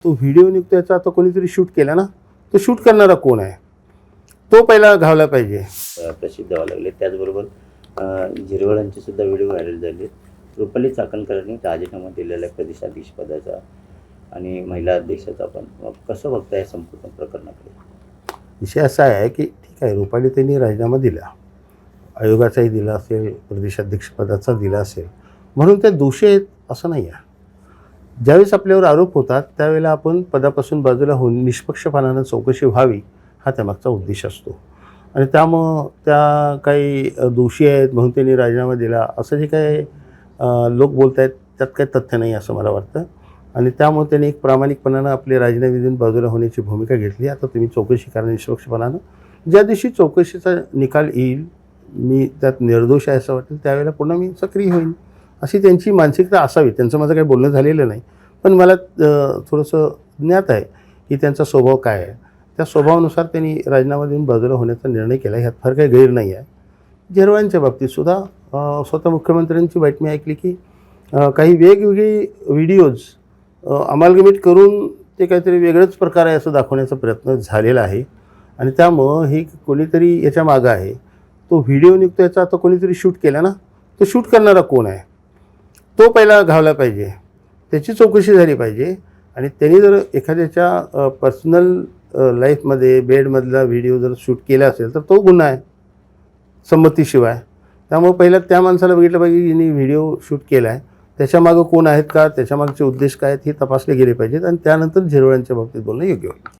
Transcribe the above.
तो व्हिडिओ निघतो याचा आता कोणीतरी शूट केला ना, तो शूट करणारा कोण आहे तो पहिला घावला पाहिजे. प्रसिद्ध व्हायला लागले. त्याचबरोबर झिरवळांचे सुद्धा व्हिडिओ व्हायरल झाले. रुपाली चाकणकरांनी राजीनामा दिलेला आहे प्रदेशाध्यक्षपदाचा आणि महिला अध्यक्षाचा. पण कसं बघता या संपूर्ण प्रकरणाकडे? विषय असा आहे की ठीक आहे, रुपाली त्यांनी राजीनामा दिला, आयोगाचाही दिला असेल, प्रदेशाध्यक्षपदाचा दिला असेल, म्हणून त्या दोषी आहेत असं नाही आहे. ज्यावेळेस आपल्यावर आरोप होतात त्यावेळेला आपण पदापासून बाजूला होऊन निष्पक्षपातानं चौकशी व्हावी हा त्यामागचा उद्देश असतो. आणि त्यामुळं त्या काही दोषी आहेत म्हणून त्यांनी राजीनामा दिला असं जे काही लोक बोलत आहेत त्यात काही तथ्य नाही असं मला वाटतं. आणि त्यामुळे त्यांनी एक प्रामाणिकपणानं आपले राजीनामे देऊन बाजूला होण्याची भूमिका घेतली. आता तुम्ही चौकशी करा निष्पक्षपणानं. ज्या दिवशी चौकशीचा निकाल येईल, मी त्यात निर्दोष आहे असं वाटेल, त्यावेळेला पुन्हा मी सक्रिय होईन अशी त्यांची मानसिकता असावी. त्यांचं माझं काही बोलणं झालेलं नाही, पण मला थोडंसं ज्ञात आहे की त्यांचा स्वभाव काय आहे. त्या स्वभावानुसार त्यांनी राजीनामा देऊन बाजूला होण्याचा निर्णय केला. ह्यात फार काही गैर नाही आहे. झिरवाळांच्या बाबतीतसुद्धा स्वतः मुख्यमंत्र्यांची बातमी ऐकली की काही वेगवेगळी व्हिडिओज अमालगमेट करून ते काहीतरी वेगळंच प्रकार आहे असं दाखवण्याचा प्रयत्न झालेला आहे. आणि त्यामुळं हे कोणीतरी याच्या मागं आहे. तो व्हिडिओ निघतो याचा आता कोणीतरी शूट केला ना, तो शूट करणारा कोण आहे तो पहिला घावला पाहिजे. त्याची चौकशी झाली पाहिजे. आणि त्यांनी जर एखाद्याच्या पर्सनल लाईफमध्ये बेडमधला व्हिडिओ जर शूट केला असेल तर तो गुन्हा आहे संमतीशिवाय. त्यामुळे पहिला त्या माणसाला बघितलं पाहिजे ज्यांनी व्हिडिओ शूट केला आहे त्याच्यामागं कोण आहेत का, त्याच्यामागचे उद्देश काय आहेत हे तपासले गेले पाहिजेत. आणि त्यानंतर झिरवळांच्या बाबतीत बोलणं योग्य होईल.